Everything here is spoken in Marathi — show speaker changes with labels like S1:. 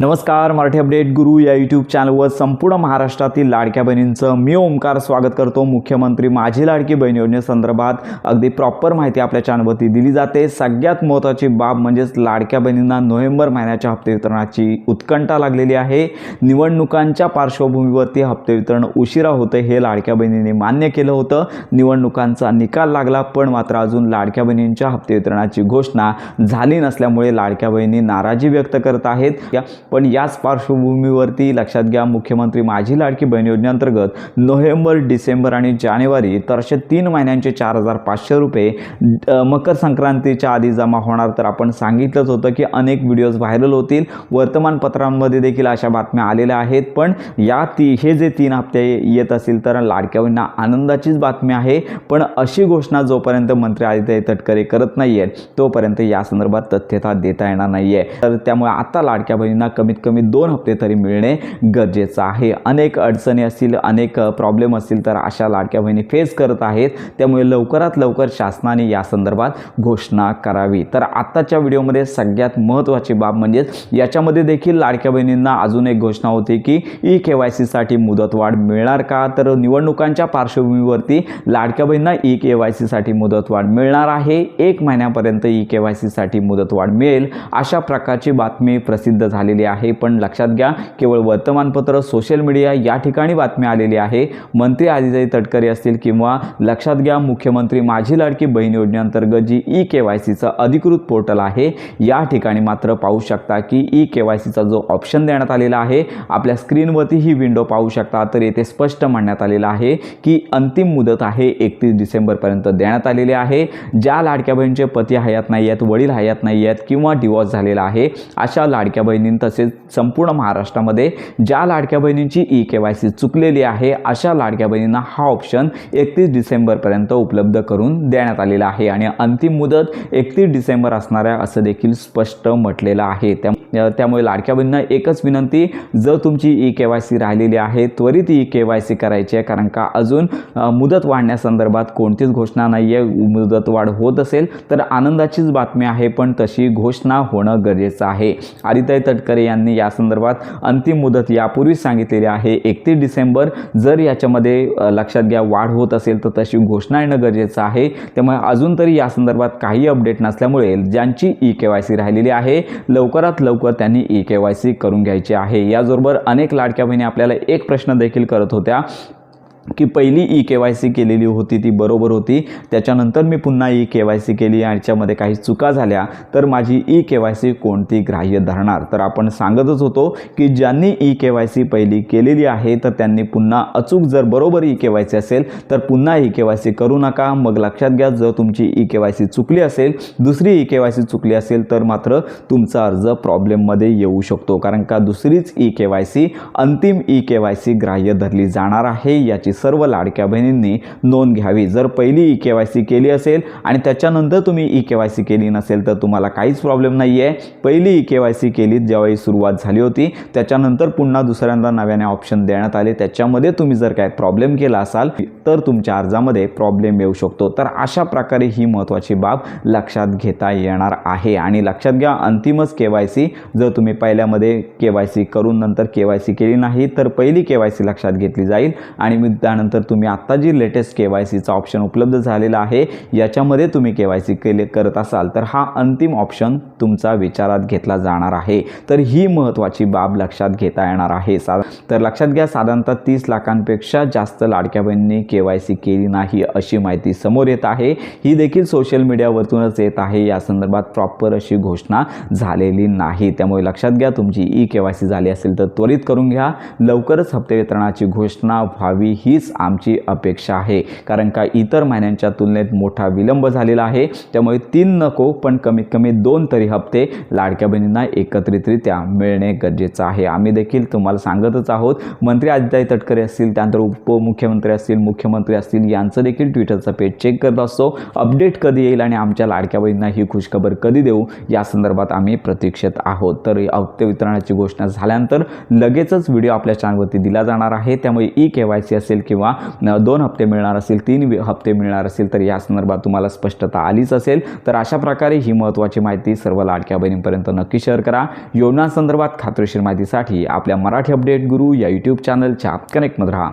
S1: नमस्कार, मराठी अपडेट गुरु या यूट्यूब चॅनलवर संपूर्ण महाराष्ट्रातील लाडक्या बहिणींचं मी ओमकार स्वागत करतो। मुख्यमंत्री माझी लाडकी बहीण योजनेसंदर्भात अगदी प्रॉपर माहिती आपल्या चॅनलवरती दिली जाते। सगळ्यात महत्त्वाची बाब म्हणजेच लाडक्या बहिणींना नोव्हेंबर महिन्याच्या हप्ते वितरणाची उत्कंठा लागलेली आहे। निवडणुकांच्या पार्श्वभूमीवरती हप्ते वितरण उशिरा होते हे लाडक्या बहिणींनी मान्य केलं होतं। निवडणुकांचा निकाल लागला पण मात्र अजून लाडक्या बहिणींच्या हप्ते वितरणाची घोषणा झाली नसल्यामुळे लाडक्या बहिणी नाराजी व्यक्त करत आहेत। पण याच पार्श्वभूमीवरती लक्षात घ्या, मुख्यमंत्री माझी लाडकी बहीण योजनेअंतर्गत नोव्हेंबर, डिसेंबर आणि जानेवारी तर असे 3 महिन्यांचे 4,500 रुपये मकर संक्रांतीच्या आधी जमा होणार। तर आपण सांगितलंच होतं की अनेक व्हिडिओज व्हायरल होतील, वर्तमानपत्रांमध्ये देखील अशा बातम्या आलेल्या आहेत। पण हे जे 3 हप्ते येत असतील तर लाडक्या बहिणींना आनंदाचीच बातमी आहे। पण अशी घोषणा जोपर्यंत मंत्री आदित्य तटकरे करत नाहीये तोपर्यंत या संदर्भात तथ्यता देता येणार नाहीये। तर त्यामुळे आता लाडक्या बहिणींना कमीत कमी 2 हप्ते तरी मिळणे गरजेचं आहे। अनेक अडचणी असतील, अनेक प्रॉब्लेम असतील तर अशा लाडक्या बहिणी फेस करत आहेत। त्यामुळे लवकरात लवकर शासनाने या संदर्भात घोषणा करावी। तर आताच्या व्हिडिओमध्ये सगळ्यात महत्त्वाची बाब म्हणजे याच्यामध्ये देखील लाडक्या बहिणींना अजून एक घोषणा होती की ई-केवायसी साठी मुदतवाढ मिळणार का। तर निवडणुकांच्या पार्श्वभूमीवरती लाडक्या बहिणींना ई-केवायसी साठी मुदतवाढ मिळणार आहे। 1 महिन्यापर्यंत ई-केवायसी साठी मुदतवाढ मिळेल अशा प्रकारची बातमी प्रसिद्ध झालेली आहे। पण लक्षात घ्या, केवळ वर्तमानपत्र, सोशल मीडिया या ठिकाणी बातमी आलेली आहे। मंत्री आदित्य तटकरे असतील किंवा लक्षात घ्या मुख्यमंत्री माझी लाडकी बहीण योजनेअंतर्गत जी ई-केवायसीचं अधिकृत पोर्टल आहे या ठिकाणी मात्र पाहू शकता की ई-केवायसीचा जो ऑप्शन देण्यात आलेला आहे, आपल्या स्क्रीनवरती ही विंडो पाहू शकता। तर येथे स्पष्ट म्हणण्यात आलेलं आहे की अंतिम मुदत आहे 31 डिसेंबरपर्यंत देण्यात आलेली आहे। ज्या लाडक्या बहिणींचे पती हयात नाही आहेत, वडील हयात नाही आहेत किंवा डिवॉर्स झालेला आहे अशा लाडक्या बहिणी तसेच संपूर्ण महाराष्ट्रामध्ये ज्या लाडक्या बहिणींची ई-केवायसी चुकलेली आहे अशा लाडक्या बहिणींना हा ऑप्शन 31 डिसेंबरपर्यंत उपलब्ध करून देण्यात आलेला आहे आणि अंतिम मुदत 31 डिसेंबर असणार आहे असं देखील स्पष्ट म्हटलेलं आहे। त्यामुळे लाडक्या बहिणींना एकच विनंती, जर तुमची ई-केवायसी राहिलेली आहे त्वरित ई-केवायसी करायची आहे, कारण का अजून मुदत वाढण्यासंदर्भात कोणतीच घोषणा नाही आहे। मुदत वाढ होत असेल तर आनंदाचीच बातमी आहे, पण तशी घोषणा होणं गरजेचं आहे। आदित्य तटकरे यांनी या संदर्भात अंतिम मुदत यापूर्वी सांगितलेली आहे 31 डिसेंबर। जर याच्यामध्ये लक्षात घ्या वाढ होत असेल तर तशी घोषणा येणं गरजेचं आहे। त्यामुळे अजून तरी या संदर्भात काही अपडेट नसल्यामुळे ज्यांची ई-केवायसी राहिलेली आहे लवकरात लवकर त्यांनी ई-केवायसी करून घ्यायची आहे। याचबरोबर अनेक लाडक्या बहिणी आपल्याला एक प्रश्न देखील करत होत्या की पहिली ई-केवायसी केलेली होती ती बरोबर होती, त्याच्यानंतर मी पुन्हा ई-केवायसी केली आणि याच्यामध्ये काही चुका झाल्या तर माझी ई-केवायसी कोणती ग्राह्य धरणार। तर आपण सांगतच होतो की ज्यांनी ई-केवायसी पहिली केलेली आहे तर त्यांनी पुन्हा अचूक, जर बरोबर ई-केवायसी असेल तर पुन्हा ई-केवायसी करू नका। मग लक्षात घ्या, जर तुमची ई-केवायसी चुकली असेल, दुसरी ई-केवायसी चुकली असेल तर मात्र तुमचा अर्ज प्रॉब्लेममध्ये येऊ शकतो, कारण का दुसरीच ई-केवायसी अंतिम ई-केवायसी ग्राह्य धरली जाणार आहे। याची सर्व लाडक्या बहिणींनी नोंद घ्यावी। जर पहिली ई-केवायसी केली असेल आणि त्याच्यानंतर तुम्ही ई-केवायसी केली नसेल तर तुम्हाला काहीच प्रॉब्लेम नाही आहे। पहिली ई-केवायसी केली ज्यावेळी सुरुवात झाली होती, त्याच्यानंतर पुन्हा दुसऱ्यांदा नव्याने ऑप्शन देण्यात आले, त्याच्यामध्ये तुम्ही जर काय प्रॉब्लेम केला असाल तर तुमच्या अर्जामध्ये प्रॉब्लेम येऊ शकतो। तर अशा प्रकारे ही महत्त्वाची बाब लक्षात घेता येणार आहे। आणि लक्षात घ्या, अंतिमच केवायसी, जर तुम्ही पहिल्यामध्ये केवायसी करून नंतर केवायसी केली नाही तर पहिली केवायसी लक्षात घेतली जाईल आणि त्यानंतर तुम्ही आत्ता जी लेटेस्ट केवायसीचा ऑप्शन उपलब्ध झालेला आहे याच्यामध्ये तुम्ही केवायसी करत असाल तर हा अंतिम ऑप्शन तुमचा विचारात घेतला जाणार आहे। तर ही महत्त्वाची बाब लक्षात घेता येणार आहे। तर लक्षात घ्या, साधारणतः 30 लाखांपेक्षा जास्त लाडक्या बहिणींनी केवायसी केली नाही अशी माहिती समोर येत आहे। ही देखील सोशल मीडियावरतूनच येत आहे। या संदर्भात प्रॉपर अशी घोषणा झालेली नाही। त्यामुळे लक्षात घ्या, तुमची ई-केवायसी झाली असेल तर त्वरित करून घ्या। लवकरच हप्ते वितरणाची घोषणा व्हावी हीच आमची अपेक्षा आहे, कारण का इतर महिन्यांच्या तुलनेत मोठा विलंब झालेला आहे। त्यामुळे 3 नको पण कमीत कमी 2 तरी हप्ते लाडक्या बहिणींना एकत्रितरित्या मिळणे गरजेचं आहे। आम्ही देखील तुम्हाला सांगतच आहोत, मंत्री आदित्य तटकरे असतील, त्यानंतर उपमुख्यमंत्री असतील, मुख्यमंत्री असतील, यांचं देखील ट्विटरचं पेज चेक करत असतो। अपडेट कधी येईल आणि आमच्या लाडक्या बहिणींना ही खुशखबर कधी देऊ या संदर्भात आम्ही प्रतीक्षेत आहोत। तर हप्ते वितरणाची घोषणा झाल्यानंतर लगेचच व्हिडिओ आपल्या चॅनलवरती दिला जाणार आहे। त्यामुळे ई-केवायसी असेल असेल किंवा 2 हप्ते मिळणार असतील, 3 हप्ते मिळणार असेल, तर या संदर्भात तुम्हाला स्पष्टता आलीच असेल. तर अशा प्रकारे ही महत्त्वाची माहिती सर्व लाडक्या बहिणींपर्यंत नक्की शेअर करा. योजनांसंदर्भात खात्रीशीर माहितीसाठी आपल्या मराठी अपडेट गुरु या यूट्यूब चॅनलच्या कनेक्टमध्ये राहा.